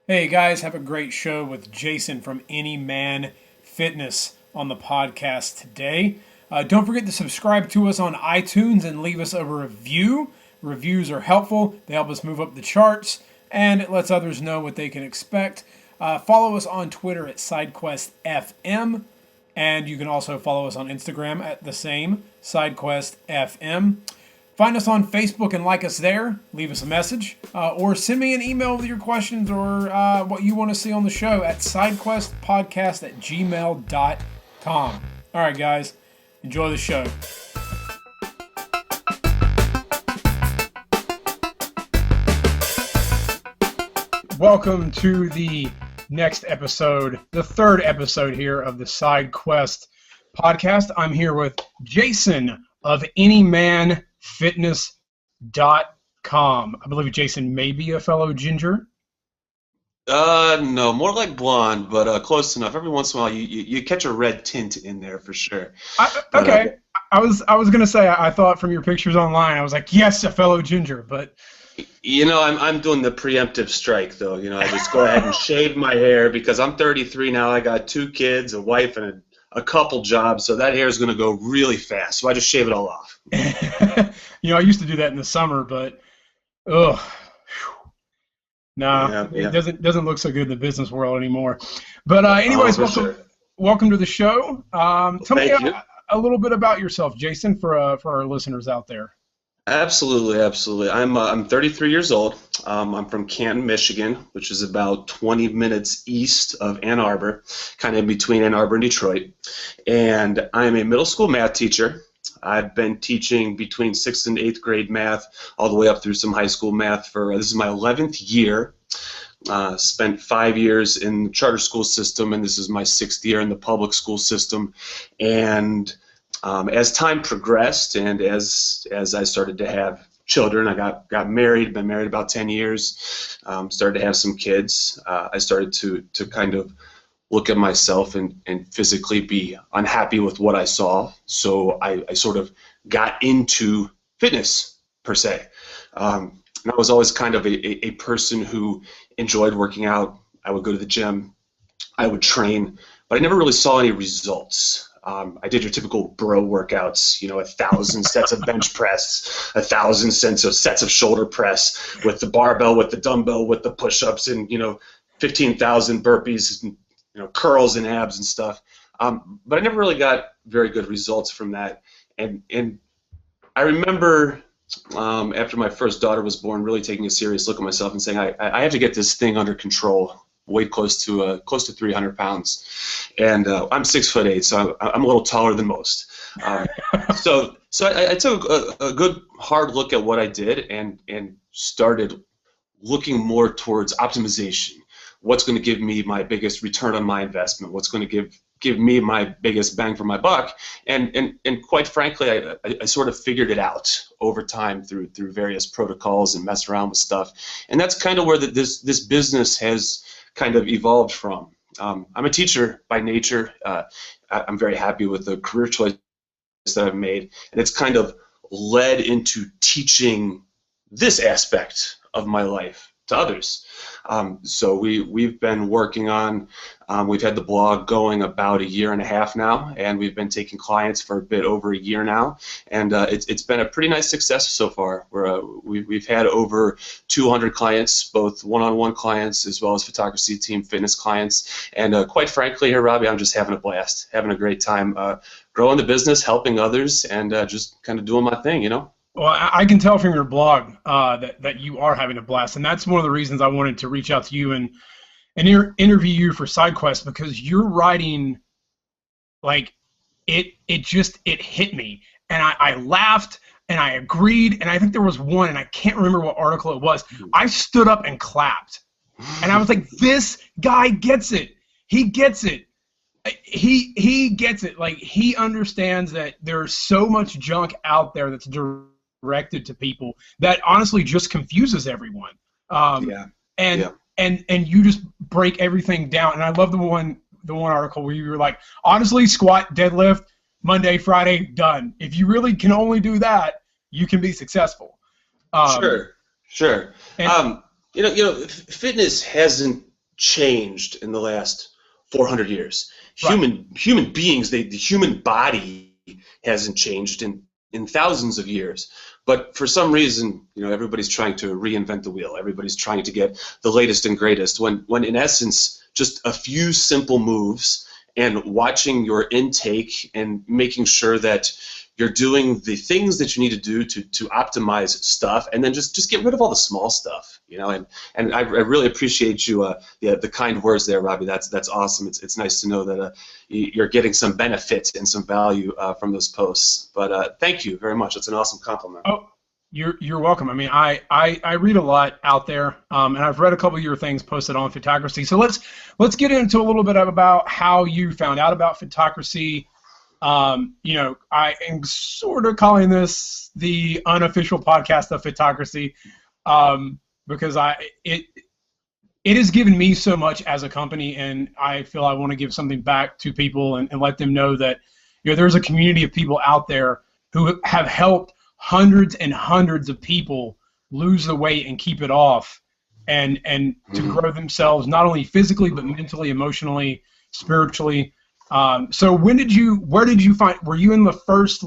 Hey guys, have a great show with Jason from Anyman Fitness on the podcast today. Don't forget to subscribe to us on iTunes and leave us a review. Reviews are helpful, they help us move up the charts, and it lets others know what they can expect. Follow us on Twitter at SideQuestFM, and you can also follow us on Instagram at the same SideQuestFM. Find us on Facebook and like us there. Leave us a message or send me an email with your questions or what you want to see on the show at sidequestpodcast@gmail.com. All right, guys, enjoy the show. Welcome to the next episode, the third episode here of the Side Quest podcast. I'm here with Jason of AnymanFitness.com. I believe Jason may be a fellow ginger. No, more like blonde, but close enough. Every once in a while, you catch a red tint in there for sure. Okay, I was gonna say I thought from your pictures online I was like, yes, a fellow ginger, but I'm doing the preemptive strike though. I just go ahead and shave my hair because I'm 33 now. I got 2 kids, a wife, and a couple jobs, so that hair is gonna go really fast. So I just shave it all off. I used to do that in the summer, but ugh. No, Yeah. it doesn't look so good in the business world anymore. But anyways, welcome to the show. Tell me a little bit about yourself, Jason, for our listeners out there. Absolutely. I'm 33 years old. I'm from Canton, Michigan, which is about 20 minutes east of Ann Arbor, kind of in between Ann Arbor and Detroit. And I'm a middle school math teacher. I've been teaching between 6th and 8th grade math all the way up through some high school math for, this is my 11th year. Spent 5 years in the charter school system, and this is my 6th year in the public school system. And as time progressed and as I started to have children, I got married, been married about 10 years, started to have some kids. I started to kind of look at myself and physically be unhappy with what I saw. So I sort of got into fitness, per se. And I was always kind of a person who enjoyed working out. I would go to the gym, I would train, but I never really saw any results. I did your typical bro workouts, 1,000 sets of bench press, 1,000 sets of shoulder press with the barbell, with the dumbbell, with the push-ups, and 15,000 burpees, and, curls and abs and stuff. But I never really got very good results from that. And I remember after my first daughter was born, really taking a serious look at myself and saying, I have to get this thing under control. Weighed close to 300 pounds, and I'm 6'8", so I'm a little taller than most. So I took a good hard look at what I did and started looking more towards optimization. What's going to give me my biggest return on my investment? What's going to give me my biggest bang for my buck? And quite frankly, I sort of figured it out over time through various protocols and mess around with stuff. And that's kind of where this business has kind of evolved from. I'm a teacher by nature. I'm very happy with the career choice that I've made, and it's kind of led into teaching this aspect of my life to others. So we've been working on, we've had the blog going about 1.5 years now, and we've been taking clients for a bit over 1 year now, and it's been a pretty nice success so far. We've had over 200 clients, both one-on-one clients as well as Fitocracy team fitness clients, and quite frankly here, Robbie, I'm just having a blast, having a great time growing the business, helping others, and just kind of doing my thing, Well, I can tell from your blog that you are having a blast, and that's one of the reasons I wanted to reach out to you and interview you for SideQuest, because you're writing, like, it hit me, and I laughed and I agreed, and I think there was one, and I can't remember what article it was. I stood up and clapped, and I was like, this guy gets it. He gets it. He gets it. Like, he understands that there's so much junk out there that's directed to people that honestly just confuses everyone. And you just break everything down. And I love the one article where you were like, honestly, squat, deadlift, Monday, Friday, done. If you really can only do that, you can be successful. Sure. And, fitness hasn't changed in the last 400 years. Right. Human beings, the human body hasn't changed in thousands of years. But for some reason, everybody's trying to reinvent the wheel. Everybody's trying to get the latest and greatest. When in essence, just a few simple moves and watching your intake and making sure that you're doing the things that you need to do to optimize stuff, and then just get rid of all the small stuff, And I really appreciate you the kind words there, Robbie. That's awesome. It's nice to know that you're getting some benefit and some value from those posts. But thank you very much. It's an awesome compliment. Oh, you're welcome. I mean, I read a lot out there, and I've read a couple of your things posted on Fitocracy. So let's get into a little bit about how you found out about Fitocracy. I am sort of calling this the unofficial podcast of Fitocracy, because it has given me so much as a company, and I feel I want to give something back to people and let them know that there's a community of people out there who have helped hundreds and hundreds of people lose the weight and keep it off, and to grow themselves not only physically but mentally, emotionally, spiritually. So where did you find, were you in the first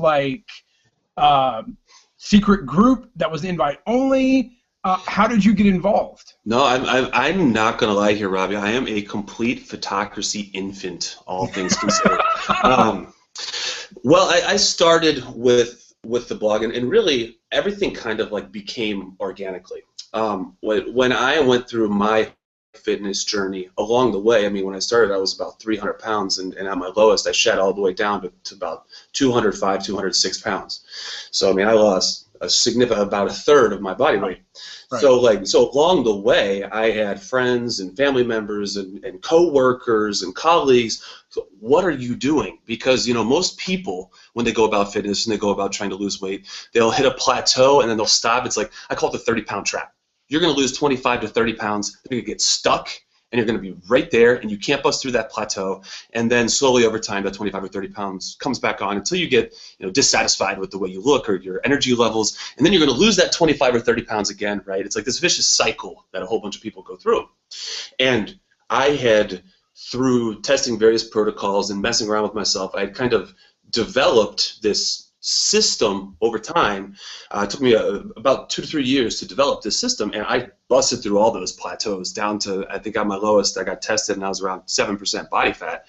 secret group that was invite only? How did you get involved? No, I'm not going to lie here, Robbie. I am a complete Fitocracy infant, all things considered. Well, I started with the blog, and really everything kind of became organically. When I went through my fitness journey along the way, I mean, when I started, I was about 300 pounds, and at my lowest, I shed all the way down to about 205, 206 pounds. So, I mean, I lost about a third of my body weight. Right. So along the way, I had friends and family members and co-workers and colleagues. So what are you doing? Because, most people, when they go about fitness and they go about trying to lose weight, they'll hit a plateau and then they'll stop. It's like, I call it the 30-pound trap. You're going to lose 25 to 30 pounds. You're going to get stuck, and you're going to be right there, and you can't bust through that plateau. And then slowly over time, that 25 or 30 pounds comes back on until you get dissatisfied with the way you look or your energy levels, and then you're going to lose that 25 or 30 pounds again, right? It's like this vicious cycle that a whole bunch of people go through. And I had, through testing various protocols and messing around with myself, I had kind of developed this system over time. It took me about 2 to 3 years to develop this system, and I busted through all those plateaus down to, I think at my lowest, I got tested and I was around 7% body fat.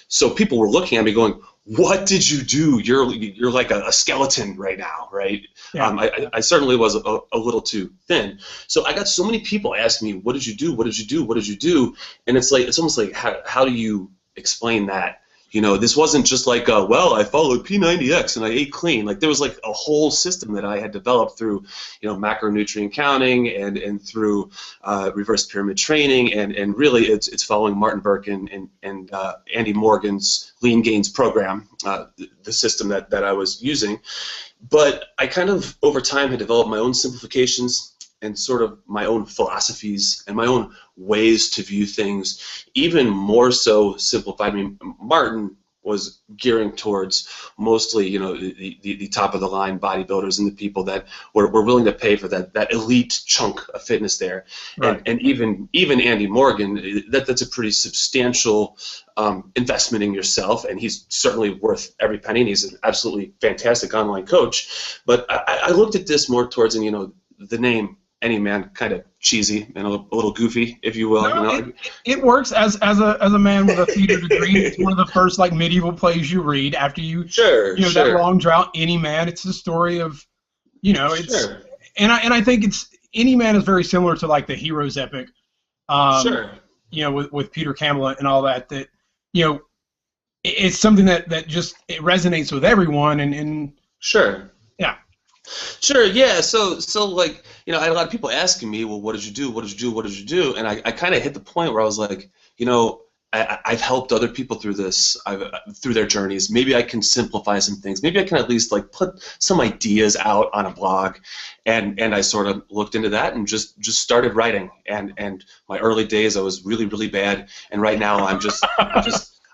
So people were looking at me going, what did you do? You're like a skeleton right now, right? Yeah. I certainly was a little too thin. So I got so many people asking me, what did you do? What did you do? What did you do? And it's almost like, how do you explain that? This wasn't just like, well, I followed P90X and I ate clean. There was a whole system that I had developed through, macronutrient counting and through reverse pyramid training, and really it's following Martin Burke and Andy Morgan's Lean Gains program, the system that I was using. But I kind of, over time, had developed my own simplifications and sort of my own philosophies and my own ways to view things, even more so simplified. I mean, Martin was gearing towards mostly, the top of the line bodybuilders and the people that were willing to pay for that elite chunk of fitness there. Right. And even Andy Morgan, that's a pretty substantial investment in yourself, and he's certainly worth every penny, and he's an absolutely fantastic online coach. But I looked at this more towards, the name Anyman, kind of cheesy and a little goofy, if you will. No, it works as a man with a theater degree. It's one of the first medieval plays you read after you sure. That long drought. Anyman. It's the story of it's sure. and I think it's Anyman is very similar to the hero's epic. Sure. With Peter Campbell and all that. That it's something that just it resonates with everyone and sure. Yeah. Sure, yeah. So I had a lot of people asking me, well, what did you do? What did you do? What did you do? And I kind of hit the point where I was like, I've helped other people through this, through their journeys. Maybe I can simplify some things. Maybe I can at least put some ideas out on a blog. And I sort of looked into that and just started writing. And my early days, I was really, really bad. And right now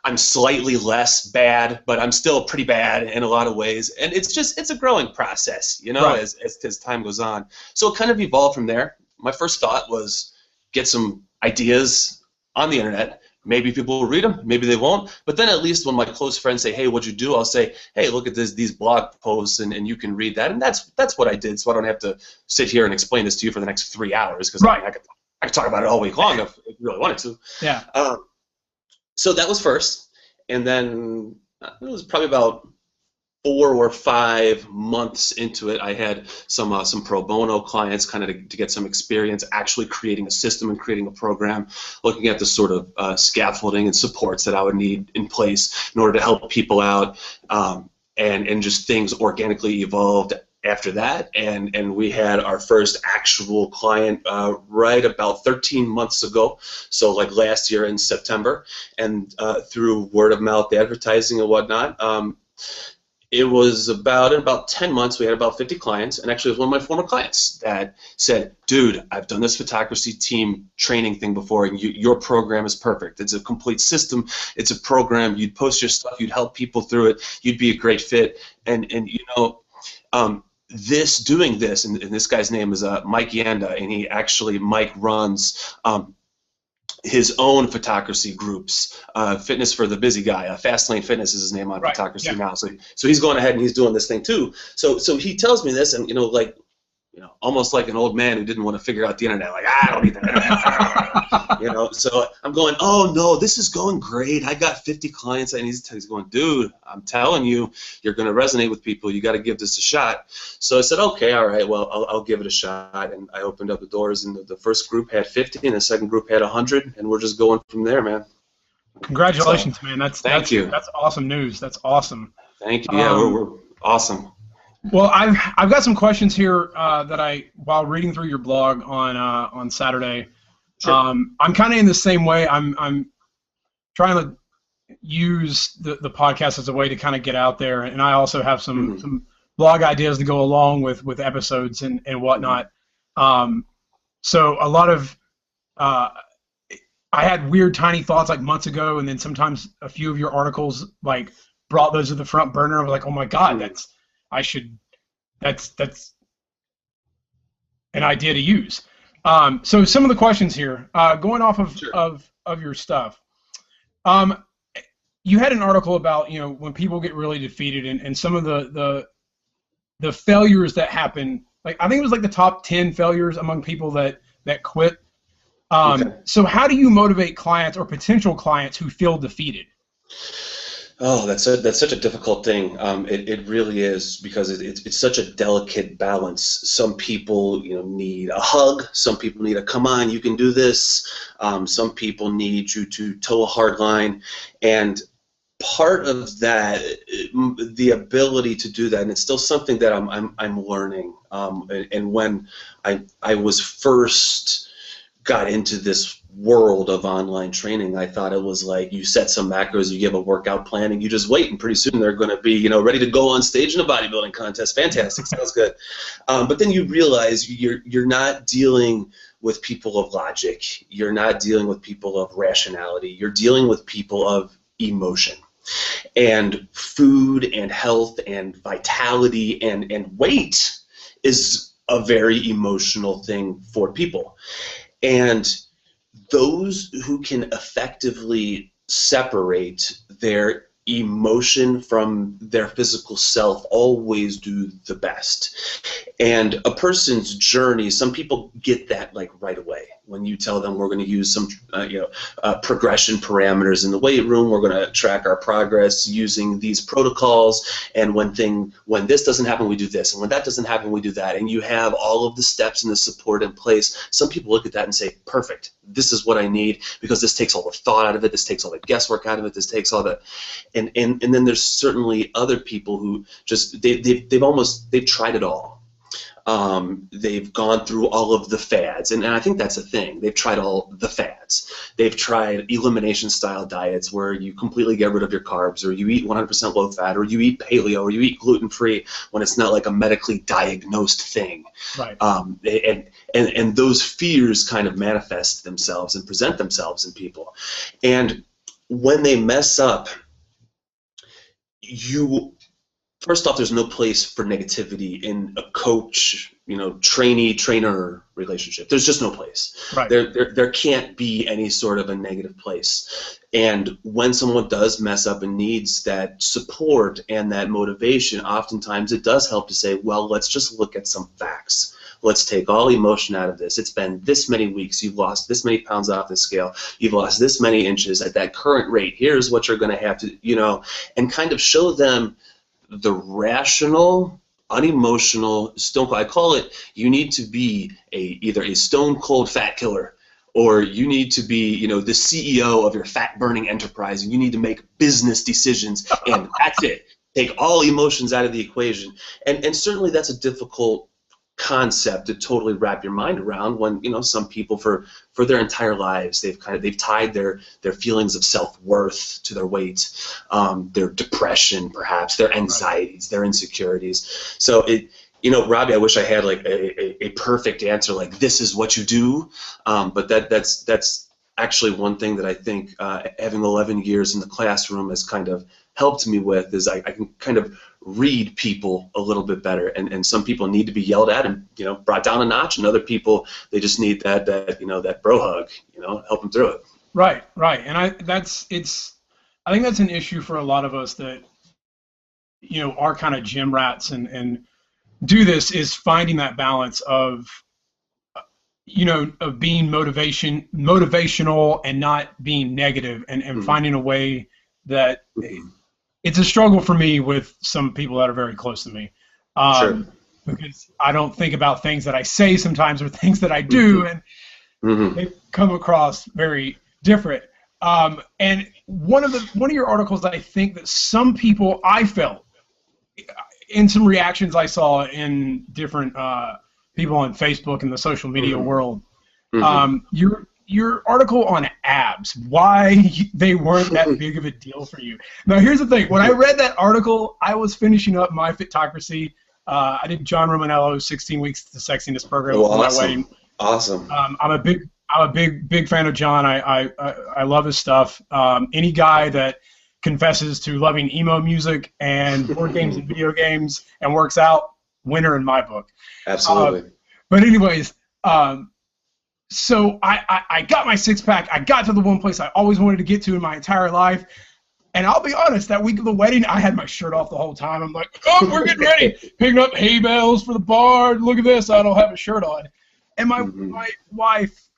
I'm slightly less bad, but I'm still pretty bad in a lot of ways. And it's a growing process, right. as time goes on. So it kind of evolved from there. My first thought was get some ideas on the internet. Maybe people will read them, maybe they won't. But then at least when my close friends say, hey, what'd you do? I'll say, hey, look at these blog posts, and you can read that. And that's what I did, so I don't have to sit here and explain this to you for the next 3 hours, because Right. I could talk about it all week long if you really wanted to. Yeah. So that was first. And then it was probably about 4 or 5 months into it, I had some pro bono clients, kind of to get some experience actually creating a system and creating a program, looking at the sort of scaffolding and supports that I would need in place in order to help people out, and just things organically evolved after that. And we had our first actual client right about 13 months ago, so like last year in September, and through word of mouth advertising and whatnot. It was in about 10 months, we had about 50 clients, and actually it was one of my former clients that said, dude, I've done this Fitocracy team training thing before, and your program is perfect. It's a complete system. It's a program. You'd post your stuff. You'd help people through it. You'd be a great fit. And you know, doing this, and this guy's name is Mike Yanda, and Mike runs his own Fitocracy groups, Fitness for the Busy Guy. Fastlane Fitness is his name on Right. Fitocracy now. So he's going ahead and he's doing this thing too. So he tells me this, and almost like an old man who didn't want to figure out the internet. Like, I don't need the internet. So I'm going, oh no, this is going great. I got 50 clients, and he's going, dude, I'm telling you, you're going to resonate with people. You got to give this a shot. So I said, okay, all right, well, I'll give it a shot. And I opened up the doors, and the first group had 50, and the second group had 100, and we're just going from there, man. Congratulations, man. Thank you. That's awesome news. That's awesome. Thank you. Yeah, we're awesome. Well, I've got some questions here that while reading through your blog on Saturday. Sure. I'm kind of in the same way. I'm trying to use the podcast as a way to kind of get out there, and I also have some blog ideas to go along with episodes and whatnot. So a lot of I had weird tiny thoughts like months ago, and then sometimes a few of your articles like brought those to the front burner. I was like, oh my God, that's an idea to use. So some of the questions here, going off of, Sure. of your stuff. You had an article about when people get really defeated and some of the failures that happen. Like I think it was like the top 10 failures among people that quit. Okay. So how do you motivate clients or potential clients who feel defeated? Oh, that's such a difficult thing. It really is, because it's such a delicate balance. Some people need a hug. Some people need a come on, you can do this. Some people need you to toe a hard line, and part of that, the ability to do that, and it's still something that I'm learning. And when I was first got into this world of online training, I thought it was like you set some macros, you give a workout plan, and you just wait, and pretty soon they're going to be ready to go on stage in a bodybuilding contest. Fantastic, sounds good. But then you realize you're not dealing with people of logic. You're not dealing with people of rationality. You're dealing with people of emotion. And food and health and vitality and weight is a very emotional thing for people. And those who can effectively separate their emotion from their physical self always do the best. And a person's journey, some people get that like right away. When you tell them we're going to use some progression parameters in the weight room, we're going to track our progress using these protocols, and when this doesn't happen, we do this, and when that doesn't happen, we do that, and you have all of the steps and the support in place. Some people look at that and say, perfect, this is what I need, because this takes all the thought out of it, this takes all the guesswork out of it, this takes all the, and then there's certainly other people who just they've tried it all. They've gone through all of the fads, and I think that's a thing. They've tried all the fads. They've tried elimination style diets where you completely get rid of your carbs, or you eat 100% low fat, or you eat paleo, or you eat gluten free when it's not like a medically diagnosed thing. Right. And those fears kind of manifest themselves and present themselves in people. And when they mess up, first off, there's no place for negativity in a coach trainee-trainer relationship. There's just no place. Right. There can't be any sort of a negative place. And when someone does mess up and needs that support and that motivation, oftentimes it does help to say, well, let's just look at some facts. Let's take all emotion out of this. It's been this many weeks. You've lost this many pounds off the scale. You've lost this many inches at that current rate. Here's what you're going to have to, and kind of show them the rational, unemotional stone cold. I call it, you need to be either a stone cold fat killer, or you need to be the CEO of your fat burning enterprise, and you need to make business decisions, and that's it. Take all emotions out of the equation. And certainly that's a difficult concept to totally wrap your mind around when some people for their entire lives they've tied their feelings of self-worth to their weight, their depression, perhaps their anxieties, their insecurities. So Robbie, I wish I had like a perfect answer, like this is what you do, but that's actually one thing that I think having 11 years in the classroom has kind of helped me with, is I can kind of read people a little bit better, and some people need to be yelled at and brought down a notch, and other people, they just need that bro hug, help them through it. Right, and I think that's an issue for a lot of us that are kind of gym rats and do this, is finding that balance of of being motivational and not being negative, and finding a way that it's a struggle for me with some people that are very close to me, Sure. Because I don't think about things that I say sometimes or things that I do, and they come across very different. And one of your articles, I think that some people, I felt in some reactions I saw in different people on Facebook and the social media world, your article on abs, why they weren't that big of a deal for you. Now, here's the thing. When I read that article, I was finishing up my Fitocracy. I did John Romanello's 16 Weeks to Sexiness program for my wedding. Awesome. I'm a big fan of John. I love his stuff. Any guy that confesses to loving emo music and board games and video games and works out, winner in my book. Absolutely. But anyways, so I got my six-pack. I got to the one place I always wanted to get to in my entire life. And I'll be honest, that week of the wedding, I had my shirt off the whole time. I'm like, oh, we're getting ready. Picking up hay bales for the bar. Look at this. I don't have a shirt on. And my wife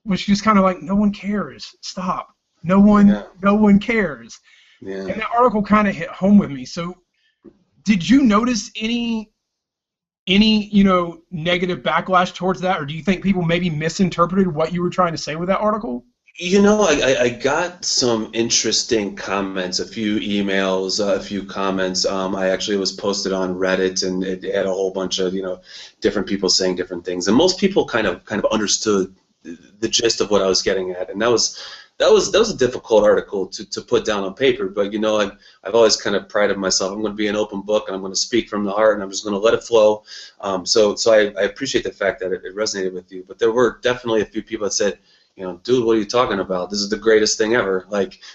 was just kind of like, no one cares. Stop. No one cares. Yeah. And that article kind of hit home with me. So did you notice any negative backlash towards that, or do you think people maybe misinterpreted what you were trying to say with that article? I got some interesting comments, a few emails, a few comments. I actually was posted on Reddit, and it had a whole bunch of different people saying different things, and most people kind of understood the gist of what I was getting at, and that was a difficult article to put down on paper. But I've always kind of prided myself. I'm going to be an open book, and I'm going to speak from the heart, and I'm just going to let it flow. So I appreciate the fact that it resonated with you. But there were definitely a few people that said, dude, what are you talking about? This is the greatest thing ever.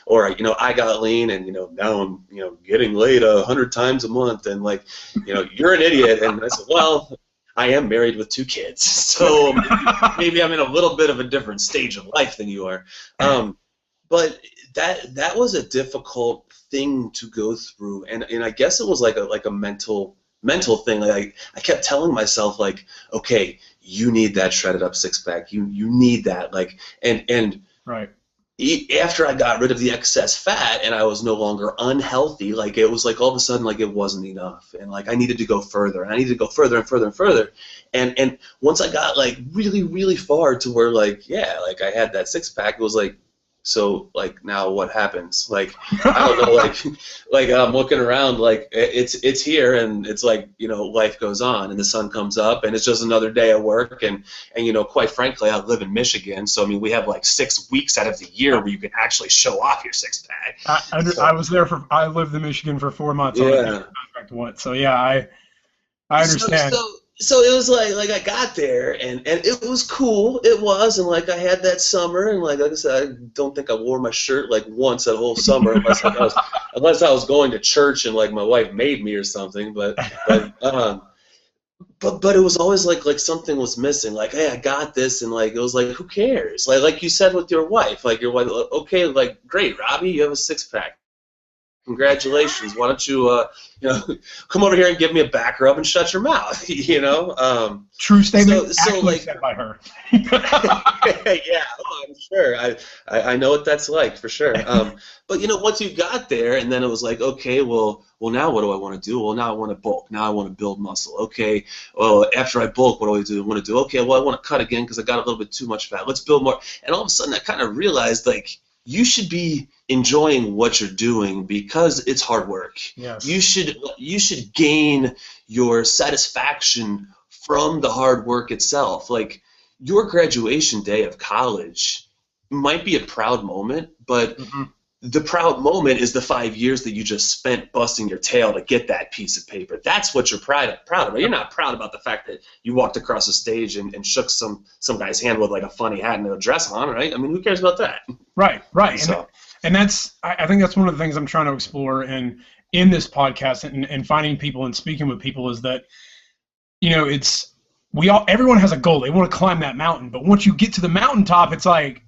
Or I got lean, and now I'm getting laid 100 times a month, and you're an idiot. And I said, well, I am married with 2 kids, so maybe I'm in a little bit of a different stage of life than you are. But that was a difficult thing to go through, and I guess it was like a mental thing. I kept telling myself, okay, you need that shredded up six-pack. You need that. And right. After I got rid of the excess fat and I was no longer unhealthy, it was all of a sudden it wasn't enough, and I needed to go further, and I needed to go further and further and further, and once I got really, really far to where I had that six-pack, it was so now what happens? I don't know, I'm looking around, it's here, and it's life goes on, and the sun comes up, and it's just another day at work, and quite frankly, I live in Michigan, so we have 6 weeks out of the year where you can actually show off your six-pack. I lived in Michigan for 4 months. Yeah. So yeah, I understand. So it was I got there, and it was cool. It was, and I had that summer, and like I said, I don't think I wore my shirt once that whole summer, unless I was going to church and my wife made me or something. But but it was always like something was missing. Like, hey, I got this, and like it was like, who cares? Like you said with your wife, like your wife, okay, like great, Robbie, you have a six pack. Congratulations. Why don't you, you know, come over here and give me a back rub and shut your mouth, you know? True statement. So Actually like, said by her. yeah, oh, I'm sure. I know what that's like for sure. But you know, once you got there, and then it was like, okay, well, now what do I want to do? Well, now I want to bulk. Now I want to build muscle. Okay, well, after I bulk, what do I want to do? Okay, well, I want to cut again because I got a little bit too much fat. Let's build more. And all of a sudden, I kind of realized like you should be enjoying what you're doing because it's hard work. Yes. You should gain your satisfaction from the hard work itself. Like your graduation day of college might be a proud moment, but the proud moment is the 5 years that you just spent busting your tail to get that piece of paper. That's what you're proud of. You're not proud about the fact that you walked across the stage and shook some guy's hand with like a funny hat and a dress on, right? I mean, who cares about that? Right. So. And that's, I think that's one of the things I'm trying to explore in this podcast and finding people and speaking with people is that, you know, everyone has a goal. They want to climb that mountain, but once you get to the mountaintop, it's like,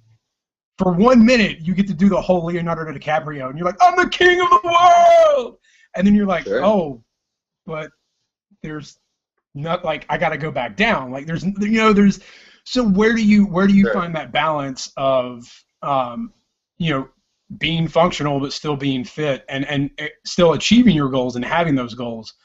for 1 minute, you get to do the whole Leonardo DiCaprio, and you're like, I'm the king of the world! And then you're like, sure. Oh, but there's not, like, I got to go back down. Like, so where do you sure. find that balance of, you know, being functional but still being fit and still achieving your goals and having those goals,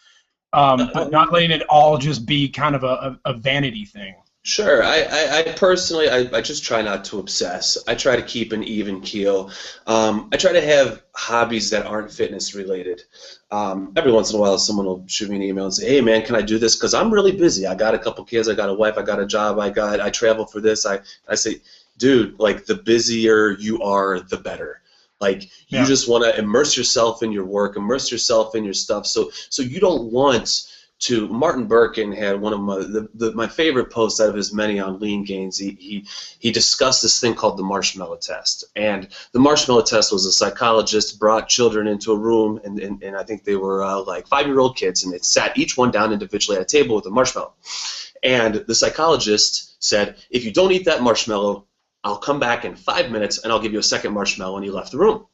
but not letting it all just be kind of a vanity thing? Sure. I personally, I just try not to obsess. I try to keep an even keel. I try to have hobbies that aren't fitness related. Every once in a while, someone will shoot me an email and say, hey, man, can I do this? Because I'm really busy. I got a couple kids. I got a wife. I got a job. I travel for this. I say, dude, like the busier you are, the better. Like you just want to immerse yourself in your work, immerse yourself in your stuff. So you don't want to. Martin Birkin had one of my favorite posts out of his many on lean gains. He discussed this thing called the marshmallow test. And the marshmallow test was a psychologist brought children into a room, and I think they were like 5-year-old kids, and they sat each one down individually at a table with a marshmallow. And the psychologist said, if you don't eat that marshmallow, I'll come back in 5 minutes and I'll give you a second marshmallow, and he left the room.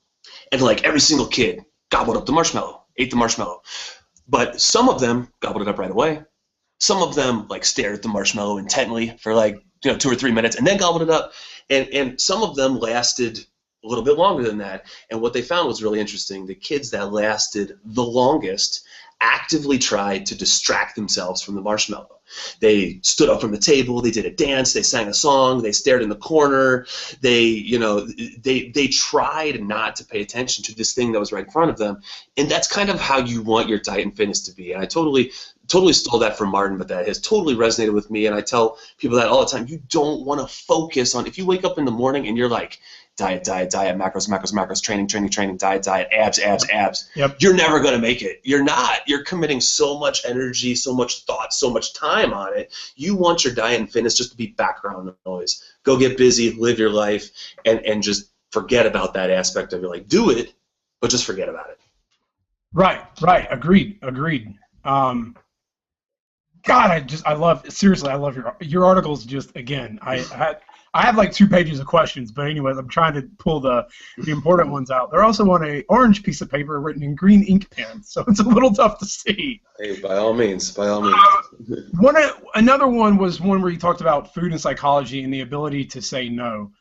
And like every single kid gobbled up the marshmallow, ate the marshmallow. But some of them gobbled it up right away. Some of them like stared at the marshmallow intently for like 2 or 3 minutes and then gobbled it up. And some of them lasted a little bit longer than that. And what they found was really interesting. The kids that lasted the longest actively tried to distract themselves from the marshmallow. They stood up from the table, they did a dance, they sang a song, they stared in the corner, they tried not to pay attention to this thing that was right in front of them. And that's kind of how you want your diet and fitness to be. And I totally stole that from Martin, but that has totally resonated with me. And I tell people that all the time. You don't want to focus on, if you wake up in the morning and you're like, diet, macros, training, diet, abs. Yep. You're never going to make it. You're not. You're committing so much energy, so much thought, so much time on it. You want your diet and fitness just to be background noise. Go get busy, live your life, and just forget about that aspect of your life. Do it, but just forget about it. Right. Agreed. God, I love your articles. Just again, I have like 2 pages of questions, but anyways, I'm trying to pull the important ones out. They're also on an orange piece of paper written in green ink pen, so it's a little tough to see. Hey, by all means. Another one was one where you talked about food and psychology and the ability to say no.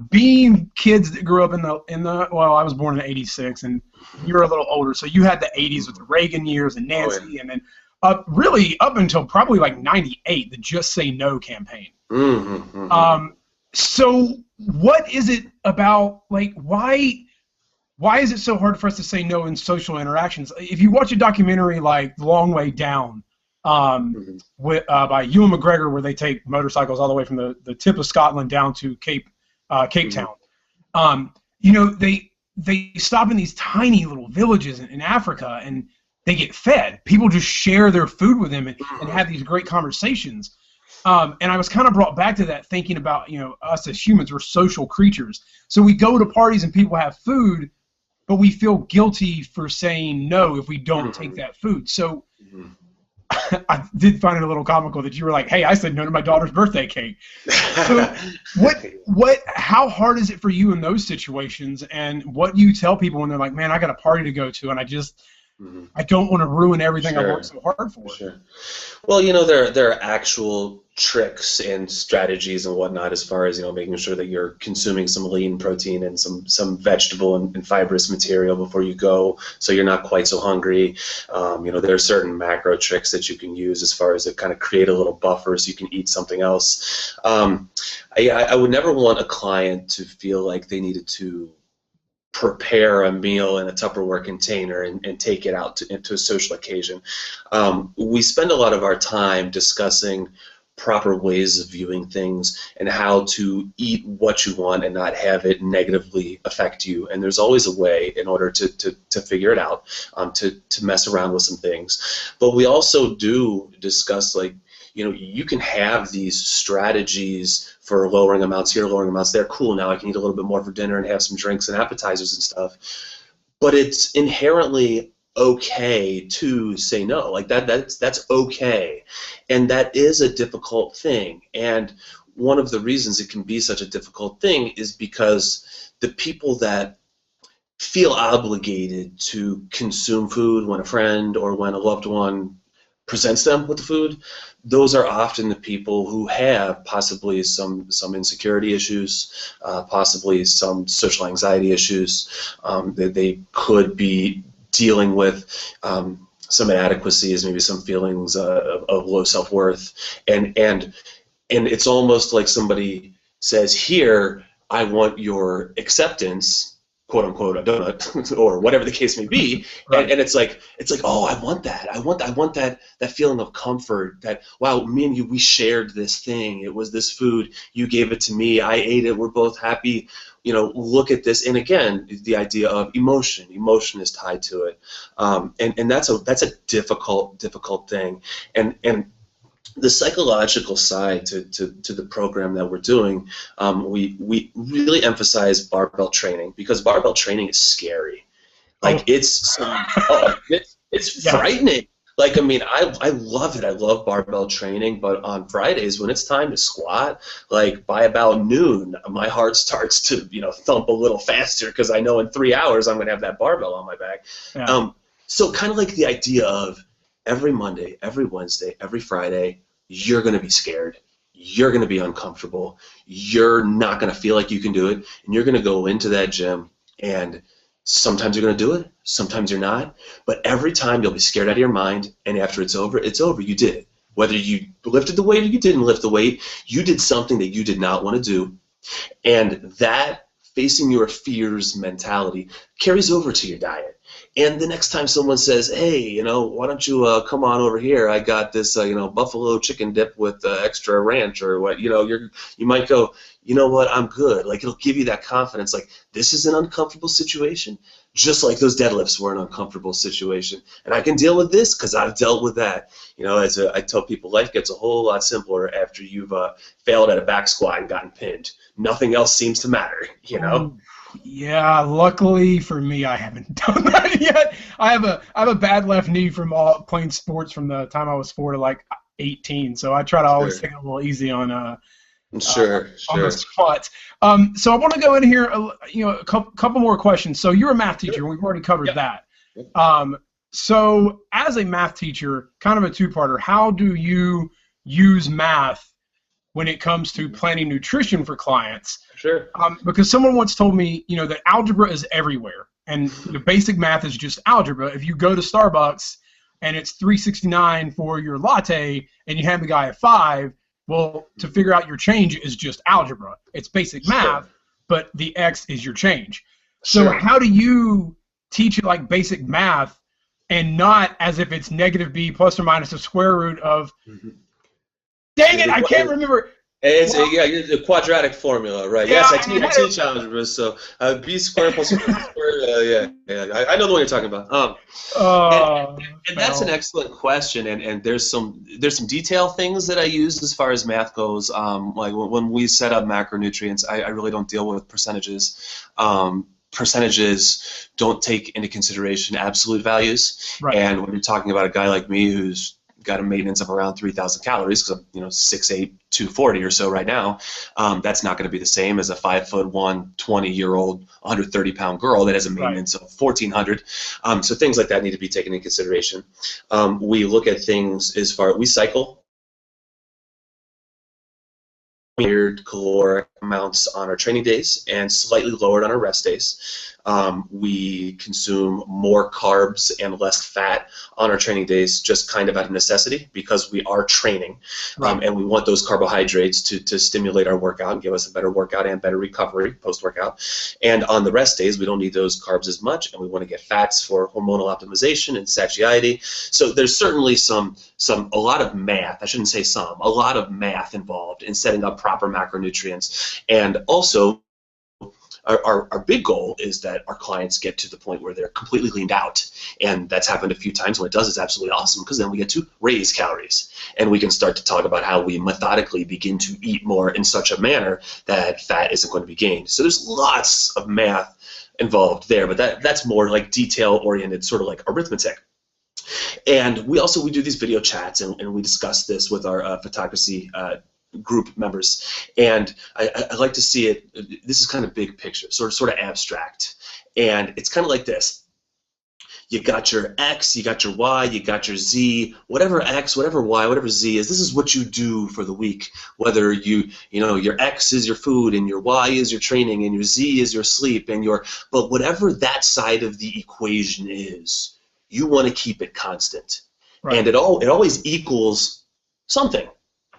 Being kids that grew up in the well, I was born in '86, and you're a little older, so you had the '80s with the Reagan years and Nancy, and then up until probably like '98, the Just Say No campaign. So what is it about, like, why is it so hard for us to say no in social interactions? If you watch a documentary like The Long Way Down by Ewan McGregor, where they take motorcycles all the way from the tip of Scotland down to Cape Town, they stop in these tiny little villages in Africa, and they get fed. People just share their food with them and have these great conversations. And I was kind of brought back to that, thinking about, us as humans, we're social creatures. So we go to parties and people have food, but we feel guilty for saying no if we don't take that food. So I did find it a little comical that you were like, "Hey, I said no to my daughter's birthday cake." So, how hard is it for you in those situations? And what do you tell people when they're like, "Man, I got a party to go to, and I just, I don't want to ruin everything I worked so hard for." Sure. Well, there are actual tricks and strategies and whatnot as far as making sure that you're consuming some lean protein and some vegetable and fibrous material before you go, so you're not quite so hungry. There are certain macro tricks that you can use as far as to kind of create a little buffer so you can eat something else. I would never want a client to feel like they needed to prepare a meal in a Tupperware container and take it out into a social occasion. We spend a lot of our time discussing proper ways of viewing things and how to eat what you want and not have it negatively affect you. And there's always a way in order to figure it out, to mess around with some things. But we also do discuss, like, you can have these strategies for lowering amounts here, lowering amounts there. Cool, now I can eat a little bit more for dinner and have some drinks and appetizers and stuff. But it's inherently okay to say no. Like that's okay. And that is a difficult thing. And one of the reasons it can be such a difficult thing is because the people that feel obligated to consume food when a friend or when a loved one presents them with the food, those are often the people who have possibly some insecurity issues, possibly some social anxiety issues. They could be dealing with some inadequacies, maybe some feelings of low self-worth, and it's almost like somebody says, "Here, I want your acceptance, quote unquote, a donut," or whatever the case may be, right. and it's like, oh, I want that. I want that feeling of comfort. That, wow, me and you, we shared this thing. It was this food. You gave it to me. I ate it. We're both happy. Look at this. And again, the idea of emotion. Emotion is tied to it, and that's a difficult thing. And the psychological side to the program that we're doing, we really emphasize barbell training, because barbell training is scary. Like, it's frightening. Like, I mean, I love it. I love barbell training, but on Fridays when it's time to squat, like by about noon, my heart starts to thump a little faster, because I know in 3 hours I'm going to have that barbell on my back. Yeah. So kind of like the idea of every Monday, every Wednesday, every Friday, you're going to be scared. You're going to be uncomfortable. You're not going to feel like you can do it, and you're going to go into that gym, and sometimes you're going to do it, sometimes you're not, but every time you'll be scared out of your mind, and after it's over, you did it. Whether you lifted the weight or you didn't lift the weight, you did something that you did not want to do, and that facing your fears mentality carries over to your diet. And the next time someone says, "Hey, why don't you come on over here? I got this, buffalo chicken dip with extra ranch," or what, you might go, "You know what? I'm good." Like, it'll give you that confidence. Like, this is an uncomfortable situation, just like those deadlifts were an uncomfortable situation, and I can deal with this because I've dealt with that. I tell people, life gets a whole lot simpler after you've failed at a back squat and gotten pinned. Nothing else seems to matter. Yeah, luckily for me, I haven't done that yet. I have a bad left knee from playing sports from the time I was 4 to like 18, so I try to always take it a little easy on on the squats. So I want to go in here, a couple more questions. So you're a math teacher, and we've already covered that. So as a math teacher, kind of a two-parter, how do you use math when it comes to planning nutrition for clients? Sure. Because someone once told me, that algebra is everywhere, and the basic math is just algebra. If you go to Starbucks and it's $3.69 for your latte, and you hand the guy a 5, well, to figure out your change is just algebra. It's basic math, but the X is your change. So how do you teach it like basic math, and not as if it's -b plus or minus the square root of? Dang it, I can't remember. It's the quadratic formula, right? Yeah, yes, I teach algebra, so b squared plus c squared. I know the one you're talking about. And that's an excellent question, and there's some detail things that I use as far as math goes. Like when we set up macronutrients, I really don't deal with percentages. Percentages don't take into consideration absolute values, right. And when you're talking about a guy like me who's got a maintenance of around 3,000 calories because I'm 6'8", 240 or so right now. That's not going to be the same as a 5'1", 20-year-old, 130-pound girl that has a maintenance of 1,400. So things like that need to be taken into consideration. We look at things as far we cycle weird caloric amounts on our training days and slightly lowered on our rest days. We consume more carbs and less fat on our training days just kind of out of necessity because we are training. And we want those carbohydrates to stimulate our workout and give us a better workout and better recovery post-workout. And on the rest days, we don't need those carbs as much, and we want to get fats for hormonal optimization and satiety. So there's certainly a lot of math, I shouldn't say some, a lot of math involved in setting up proper macronutrients. And also, our big goal is that our clients get to the point where they're completely leaned out, and that's happened a few times. When it does, it's absolutely awesome because then we get to raise calories, and we can start to talk about how we methodically begin to eat more in such a manner that fat isn't going to be gained. So there's lots of math involved there, but that's more like detail-oriented, sort of like arithmetic. And we do these video chats, and we discuss this with our Fitocracy group members, and I like to see it. This is kind of big picture, sort of abstract, and it's kind of like this. You got your X, you got your Y, you got your Z. Whatever X, whatever Y, whatever Z is, this is what you do for the week. Whether your X is your food, and your Y is your training, and your Z is your sleep, but whatever that side of the equation is, you want to keep it constant, and it always equals something.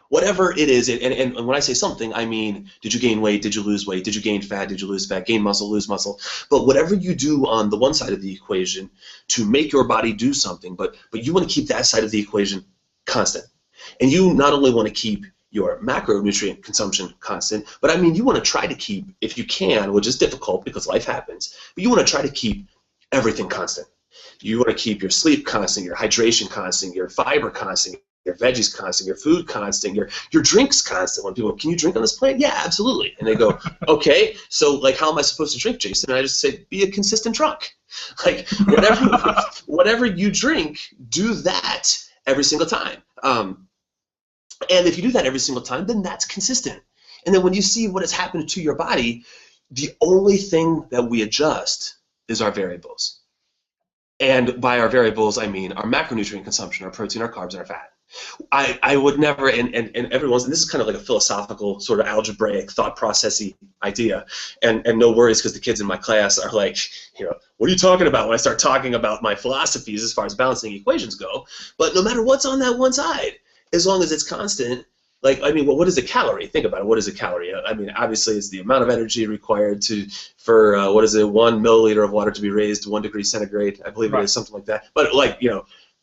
Whatever it is, and when I say something, I mean, did you gain weight, did you lose weight, did you gain fat, did you lose fat, gain muscle, lose muscle. But whatever you do on the one side of the equation to make your body do something, but you want to keep that side of the equation constant. And you not only want to keep your macronutrient consumption constant, but I mean, you want to try to keep, if you can, which is difficult because life happens, but you want to try to keep everything constant. You want to keep your sleep constant, your hydration constant, your fiber constant, your veggies constant, your food constant, your drinks constant. When people, can you drink on this plane? Yeah, absolutely. And they go, okay, so like how am I supposed to drink, Jason? And I just say, be a consistent drunk. Like whatever you drink, do that every single time. And if you do that every single time, then that's consistent. And then when you see what has happened to your body, the only thing that we adjust is our variables. And by our variables, I mean our macronutrient consumption, our protein, our carbs, and our fat. I would never, and everyone's, and this is kind of like a philosophical sort of algebraic thought processy idea, and no worries because the kids in my class are like, what are you talking about when I start talking about my philosophies as far as balancing equations go? But no matter what's on that one side, as long as it's constant, like, I mean, well, what is a calorie? Think about it. What is a calorie? I mean, obviously, it's the amount of energy required for 1 milliliter of water to be raised to 1 degree centigrade. I believe it is something like that. But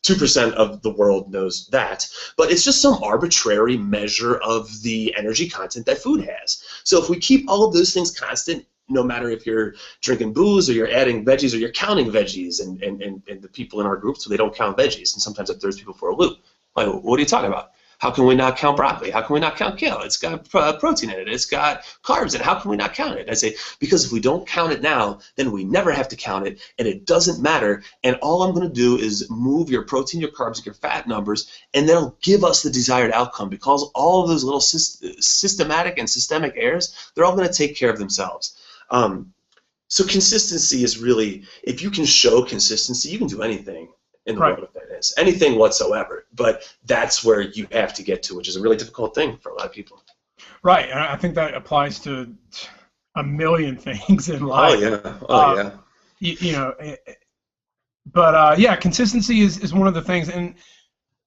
2% of the world knows that, but it's just some arbitrary measure of the energy content that food has. So if we keep all of those things constant, no matter if you're drinking booze or you're adding veggies or you're counting veggies, and the people in our group, so they don't count veggies, and sometimes it throws people for a loop. Like, what are you talking about? How can we not count broccoli? How can we not count kale? It's got protein in it. It's got carbs in it. How can we not count it? I say, because if we don't count it now, then we never have to count it, and it doesn't matter. And all I'm going to do is move your protein, your carbs, and your fat numbers, and that'll give us the desired outcome because all of those little systematic and systemic errors, they're all going to take care of themselves. So consistency is really, if you can show consistency, you can do anything in the world of fitness, anything whatsoever. But that's where you have to get to, which is a really difficult thing for a lot of people. Right, and I think that applies to a million things in life. Yeah. Consistency is one of the things. And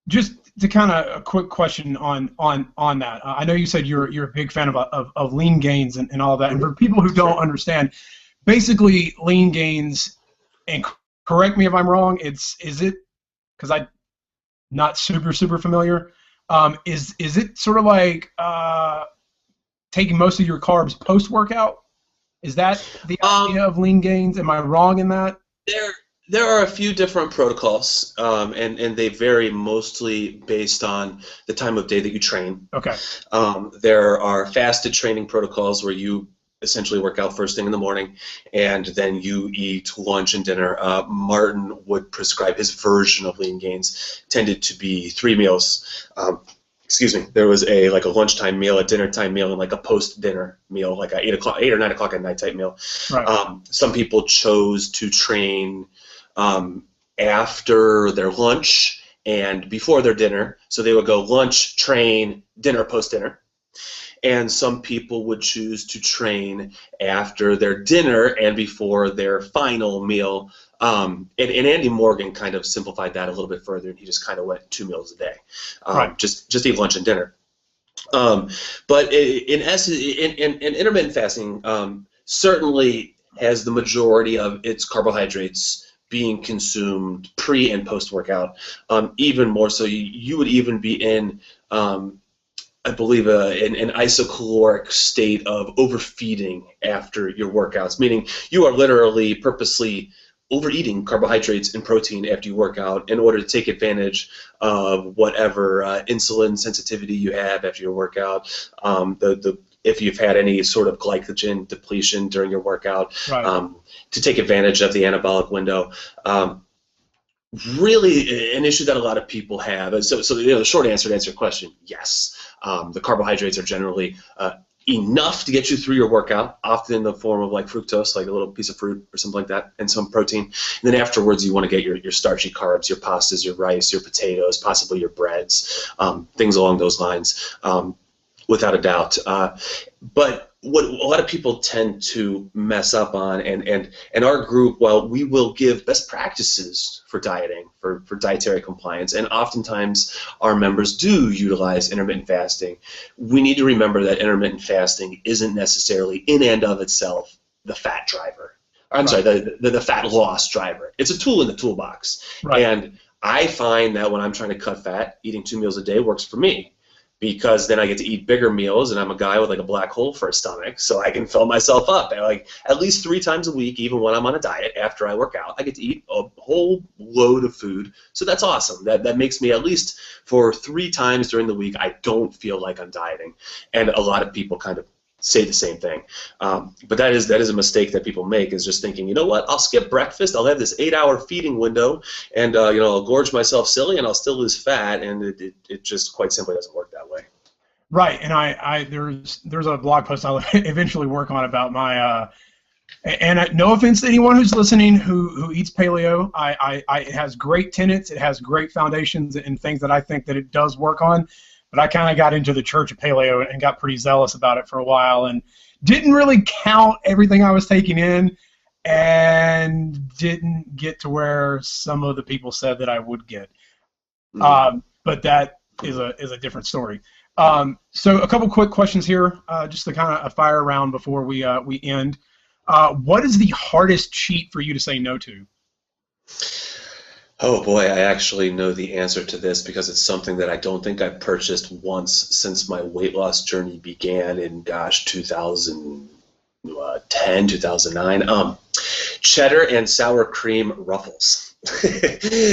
just to kind of a quick question on that. I know you said you're a big fan of lean gains and all that. And for people who don't understand, basically lean gains, and correct me if I'm wrong, is it, because I'm not super familiar, is it sort of like taking most of your carbs post-workout? Is that the idea of lean gains? Am I wrong in that? There are a few different protocols, and they vary mostly based on the time of day that you train. Okay. There are fasted training protocols where you essentially work out first thing in the morning, and then you eat lunch and dinner. Martin would prescribe his version of lean gains tended to be 3 meals. Excuse me. There was a lunchtime meal, a dinner time meal, and like a post dinner meal, like a 8 or 9 o'clock at night type meal. Right. Some people chose to train after their lunch and before their dinner, so they would go lunch, train, dinner, post dinner. And some people would choose to train after their dinner and before their final meal. And Andy Morgan kind of simplified that a little bit further, and he just kind of went 2 meals a day, Right. just eat lunch and dinner. But in essence, in intermittent fasting, certainly has the majority of its carbohydrates being consumed pre and post workout. Even more so, you would even be in I believe an isocaloric state of overfeeding after your workouts, meaning you are literally purposely overeating carbohydrates and protein after you work out in order to take advantage of whatever insulin sensitivity you have after your workout, if you've had any sort of glycogen depletion during your workout, Right. to take advantage of the anabolic window. Really an issue that a lot of people have. So the short answer to answer your question, yes. The carbohydrates are generally enough to get you through your workout, often in the form of like fructose, like a little piece of fruit or something like that, and some protein. And then afterwards, you want to get your starchy carbs, your pastas, your rice, your potatoes, possibly your breads, things along those lines, without a doubt. But what a lot of people tend to mess up on, and our group, while we will give best practices for dieting, for dietary compliance, and oftentimes our members do utilize intermittent fasting, we need to remember that intermittent fasting isn't necessarily in and of itself the fat driver. I'm sorry, the fat loss driver. It's a tool in the toolbox. Right. And I find that when I'm trying to cut fat, eating 2 meals a day works for me, because then I get to eat bigger meals, and I'm a guy with like a black hole for a stomach, so I can fill myself up. And like at least 3 times a week, even when I'm on a diet, after I work out, I get to eat a whole load of food. So that's awesome. That makes me, at least for 3 times during the week, I don't feel like I'm dieting. And a lot of people kind of say the same thing. But that is a mistake that people make, is just thinking, you know what, I'll skip breakfast, I'll have this 8-hour feeding window, and I'll gorge myself silly, and I'll still lose fat, and it just quite simply doesn't work that way. Right. And there's a blog post I'll eventually work on about my and no offense to anyone who's listening who eats paleo. It has great tenets, it has great foundations and things that I think that it does work on. But I kind of got into the church of paleo and got pretty zealous about it for a while, and didn't really count everything I was taking in, and didn't get to where some of the people said that I would get. But that is a different story. So a couple quick questions here, just to kind of a fire round before we end. What is the hardest cheat for you to say no to? Oh boy, I actually know the answer to this, because it's something that I don't think I've purchased once since my weight loss journey began in, 2010, 2009. Cheddar and sour cream ruffles.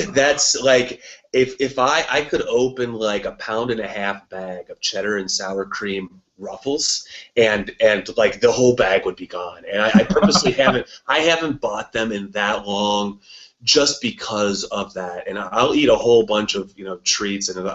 That's like, if I could open like a 1.5-pound bag of cheddar and sour cream ruffles, and like the whole bag would be gone. And I purposely haven't bought them in that long, just because of that. And I'll eat a whole bunch of treats, and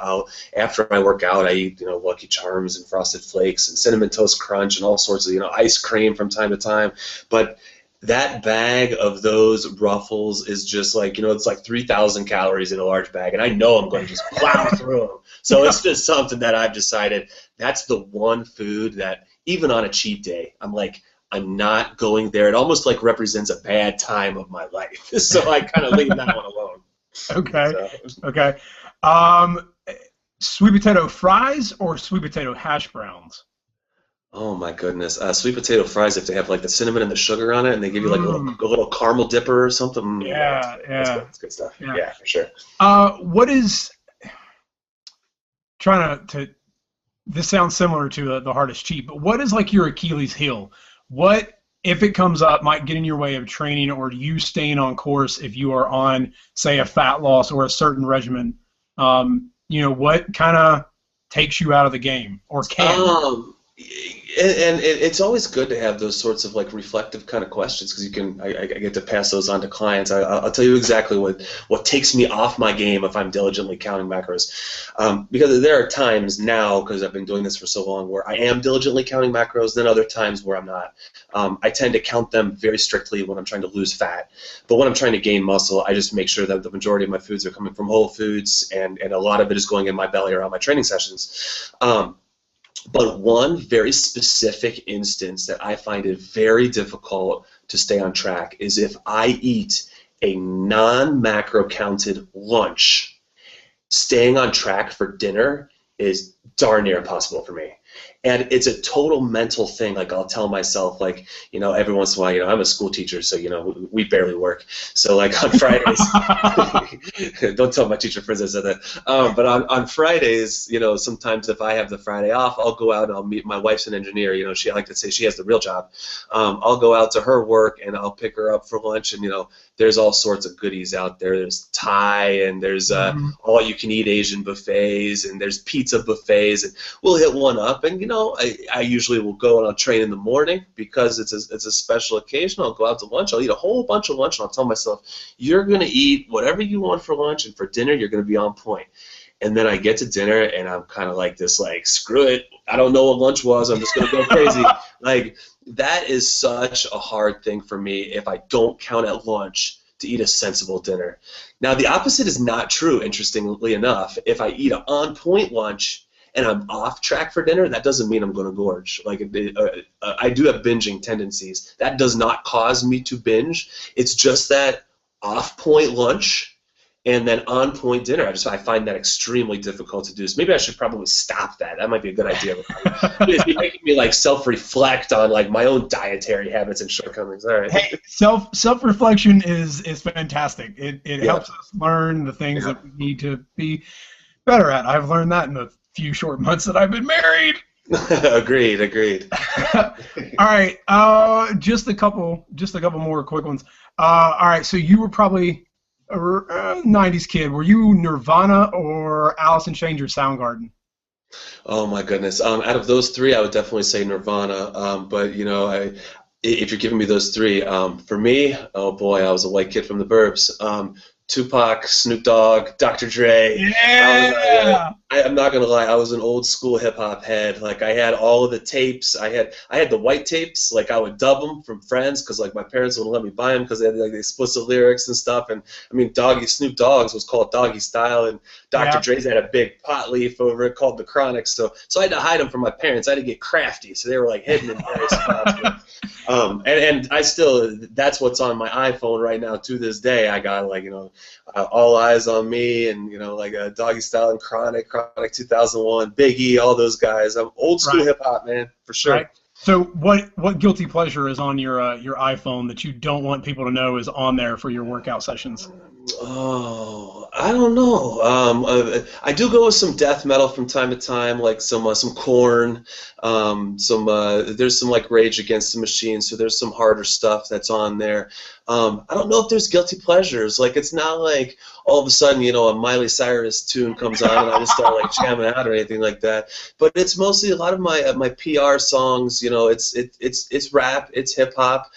after I work out, I eat Lucky Charms and Frosted Flakes and Cinnamon Toast Crunch and all sorts of ice cream from time to time. But that bag of those ruffles is just like, it's like 3,000 calories in a large bag, and I know I'm going to just plow through them. So it's just something that I've decided, that's the one food that even on a cheat day, I'm like, I'm not going there. It almost like represents a bad time of my life. So I kind of leave that one alone. Okay. So. Okay. Sweet potato fries or sweet potato hash browns? Oh my goodness. Sweet potato fries, if they have like the cinnamon and the sugar on it, and they give you like a little caramel dipper or something. Yeah, yeah. That's good stuff. Yeah, for sure. What is, trying to this sounds similar to the hardest cheat, but what is like your Achilles heel? What, if it comes up, might get in your way of training or you staying on course if you are on, say, a fat loss or a certain regimen? What kind of takes you out of the game, or can? And it's always good to have those sorts of like reflective kind of questions because I get to pass those on to clients. I'll tell you exactly what takes me off my game if I'm diligently counting macros, because there are times now, because I've been doing this for so long, where I am diligently counting macros, then other times where I'm not. I tend to count them very strictly when I'm trying to lose fat, but when I'm trying to gain muscle, I just make sure that the majority of my foods are coming from whole foods, and a lot of it is going in my belly around my training sessions. But one very specific instance that I find it very difficult to stay on track is if I eat a non-macro counted lunch. Staying on track for dinner is darn near impossible for me. And it's a total mental thing. Like I'll tell myself, like, every once in a while, I'm a school teacher, so, we barely work. So like on Fridays, don't tell my teacher friends I said that. But on Fridays, sometimes if I have the Friday off, I'll go out and I'll meet, my wife's an engineer, I like to say she has the real job. I'll go out to her work and I'll pick her up for lunch, and, there's all sorts of goodies out there. There's Thai, and there's all-you-can-eat Asian buffets, and there's pizza buffets, and we'll hit one up. And I usually will go and I'll train in the morning because it's a special occasion. I'll go out to lunch. I'll eat a whole bunch of lunch, and I'll tell myself, you're gonna eat whatever you want for lunch, and for dinner you're gonna be on point. And then I get to dinner, and I'm kind of like this, like, screw it. I don't know what lunch was. I'm just gonna go crazy. Like, that is such a hard thing for me if I don't count at lunch to eat a sensible dinner. Now, the opposite is not true, interestingly enough. If I eat an on-point lunch and I'm off track for dinner, that doesn't mean I'm going to gorge. Like, I do have binging tendencies. That does not cause me to binge. It's just that off-point lunch and then on-point dinner. I find that extremely difficult to do. So maybe I should probably stop that. That might be a good idea. It's making me like self-reflect on like my own dietary habits and shortcomings. All right. Hey, self-reflection is fantastic. It helps us learn the things that we need to be better at. I've learned that in the few short months that I've been married. Agreed. All right. Just a couple more quick ones. All right. So you were probably a 90s kid. Were you Nirvana or Alice in Chains or Soundgarden? Oh my goodness. Out of those three, I would definitely say Nirvana. But if you're giving me those three, for me, oh boy, I was a white kid from the burbs. Tupac, Snoop Dogg, Dr. Dre. Yeah. I'm not gonna lie, I was an old school hip hop head. Like I had all of the tapes. I had the white tapes. Like I would dub them from friends because like my parents wouldn't let me buy them because they had like the explicit lyrics and stuff. And I mean, Snoop Dogg's was called Doggy Style, and Dr. Dre's had a big pot leaf over it called The Chronic. So I had to hide them from my parents. I had to get crafty, so they were like hidden in various spots. And I still, that's what's on my iPhone right now to this day. I got like, All Eyes on Me and, like a Doggy Style and Chronic 2001, Biggie, all those guys. I'm old school hip hop, man, for sure. Right. So what guilty pleasure is on your iPhone that you don't want people to know is on there for your workout sessions? Oh, I don't know. I do go with some death metal from time to time, like some Korn. There's some like Rage Against the Machine, so there's some harder stuff that's on there. I don't know if there's guilty pleasures. Like it's not like all of a sudden, a Miley Cyrus tune comes on and I just start like jamming out or anything like that. But it's mostly a lot of my PR songs. It's rap, it's hip hop.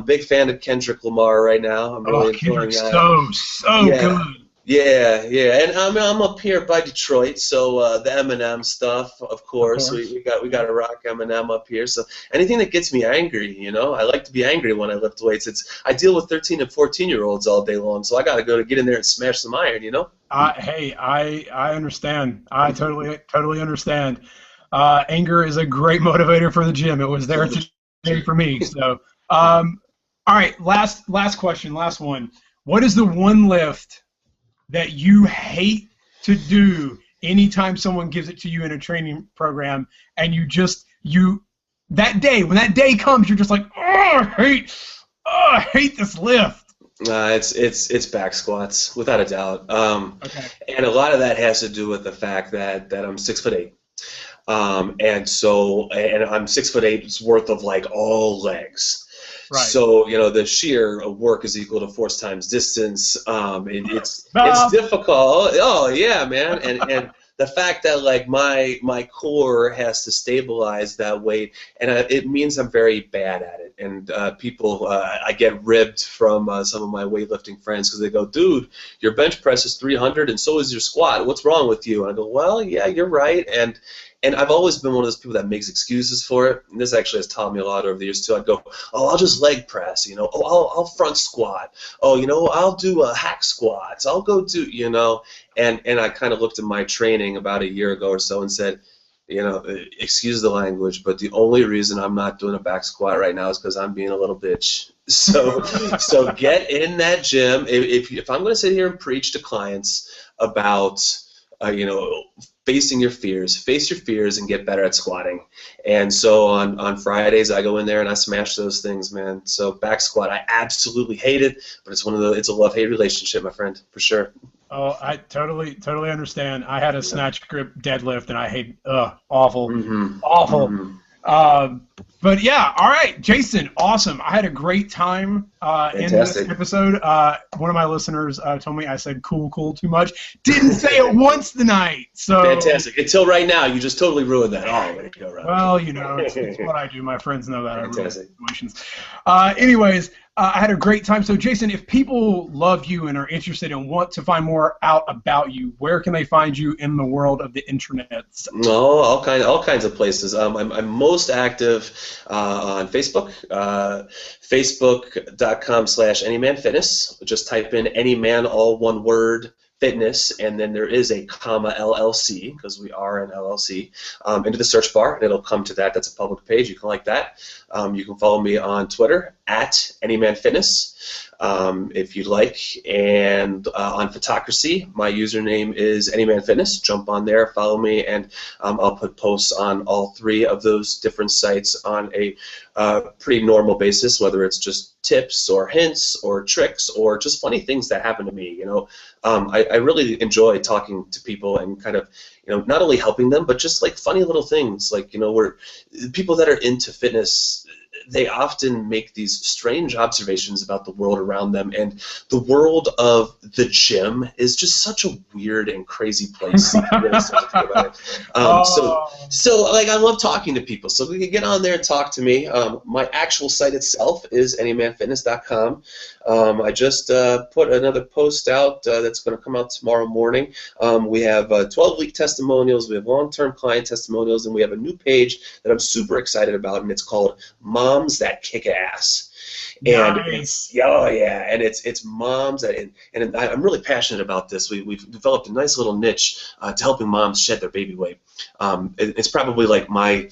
Big fan of Kendrick Lamar right now. I'm really enjoying that. So good. Yeah, and I'm up here by Detroit, so the Eminem stuff, of course. We got to rock Eminem up here. So anything that gets me angry, I like to be angry when I lift weights. I deal with 13 and 14-year-olds all day long, so I got to get in there and smash some iron, Hey, I understand. I totally understand. Anger is a great motivator for the gym. It was there today for me. So, all right, last question, last one. What is the one lift that you hate to do anytime someone gives it to you in a training program, and when that day comes, you're just like, I hate this lift. It's back squats, without a doubt. Okay. And a lot of that has to do with the fact that I'm 6'8". And I'm 6'8" worth of like all legs. Right. So the shear work is equal to force times distance. It's difficult. Oh yeah, man. And the fact that like my core has to stabilize that weight, and it means I'm very bad at it. And people, I get ribbed from some of my weightlifting friends because they go, dude, your bench press is 300 and so is your squat. What's wrong with you? And I go, well, yeah, you're right. And I've always been one of those people that makes excuses for it. And this actually has taught me a lot over the years too. I'd go, oh, I'll just leg press, you know. Oh, I'll front squat. Oh, you know, I'll do hack squats. I'll go do, you know. And I kind of looked at my training about a year ago or so and said, you know, excuse the language, but the only reason I'm not doing a back squat right now is because I'm being a little bitch. So get in that gym. If I'm going to sit here and preach to clients about, you know, facing your fears, face your fears and get better at squatting. And so on Fridays I go in there and I smash those things, man. So back squat, I absolutely hate it, but it's a love-hate relationship, my friend, for sure. Oh, I totally understand. I had a snatch grip deadlift, and I hate, awful, awful. But yeah, all right, Jason, awesome. I had a great time in this episode. One of my listeners told me I said cool too much. Didn't say it once tonight. So fantastic. Until right now, you just totally ruined that. Oh, way to go, Rob. Well, you know, it's what I do. My friends know that. Fantastic. I ruin situations. Anyways, I had a great time. So, Jason, if people love you and are interested and want to find more out about you, where can they find you in the world of the internet? Oh, all kinds of places. I'm most active on Facebook, facebook.com/Anyman Fitness. Just type in Anyman, all one word, Fitness, and then there is a comma LLC, because we are an LLC, into the search bar, and it'll come to that. That's a public page. You can like that. You can follow me on Twitter @Anyman Fitness. If you'd like, and on Fitocracy, my username is Anyman Fitness. Jump on there, follow me, and I'll put posts on all three of those different sites on a pretty normal basis, whether it's just tips or hints or tricks or just funny things that happen to me. You know, I really enjoy talking to people and kind of, you know, not only helping them, but just like funny little things. Like, you know, where people that are into fitness, they often make these strange observations about the world around them, and the world of the gym is just such a weird and crazy place. So like, I love talking to people. So we can get on there and talk to me. My actual site itself is anymanfitness.com. I just put another post out that's going to come out tomorrow morning. We have 12-week testimonials, we have long-term client testimonials, and we have a new page that I'm super excited about, and it's called Moms That Kick Ass. And nice. And it's moms that, and I'm really passionate about this. We've developed a nice little niche to helping moms shed their baby weight. It's probably like my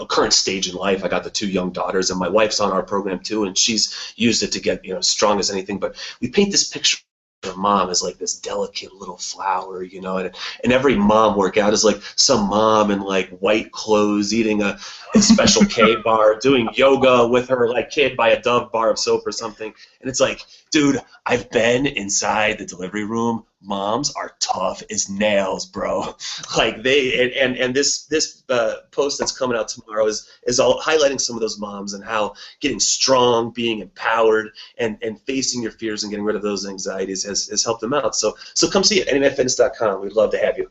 current stage in life. I got the 2 young daughters, and my wife's on our program too, and she's used it to get strong as anything. But we paint this picture of mom as like this delicate little flower, and every mom workout is like some mom in like white clothes eating a special K bar, doing yoga with her like kid by a Dove bar of soap or something. And it's like, dude, I've been inside the delivery room. Moms are tough as nails, bro. Like and this post that's coming out tomorrow is all highlighting some of those moms and how getting strong, being empowered, and facing your fears and getting rid of those anxieties has helped them out. So come see it, anymanfitness.com. We'd love to have you.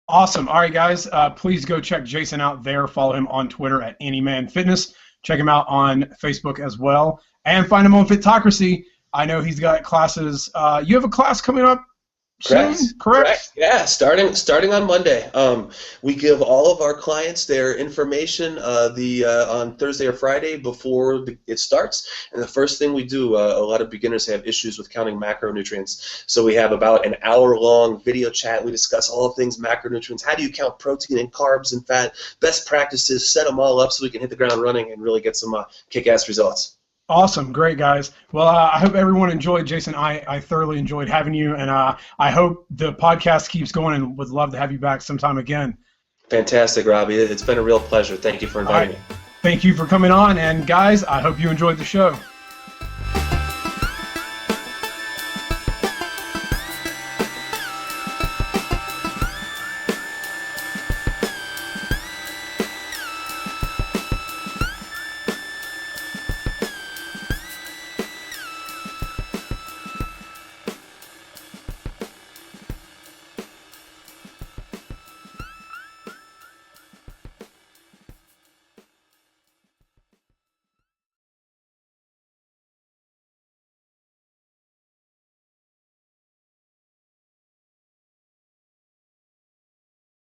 Awesome. All right, guys, please go check Jason out there. Follow him on Twitter @Anyman Fitness. Check him out on Facebook as well, and find him on Fitocracy. I know he's got classes. You have a class coming up soon, correct? Yeah, starting on Monday. We give all of our clients their information on Thursday or Friday before it starts. And the first thing we do, a lot of beginners have issues with counting macronutrients. So we have about an hour-long video chat. We discuss all things macronutrients. How do you count protein and carbs and fat? Best practices, set them all up so we can hit the ground running and really get some kick-ass results. Awesome. Great, guys. Well, I hope everyone enjoyed. Jason, I thoroughly enjoyed having you, and I hope the podcast keeps going and would love to have you back sometime again. Fantastic, Robbie. It's been a real pleasure. Thank you for inviting me. Thank you for coming on, and guys, I hope you enjoyed the show.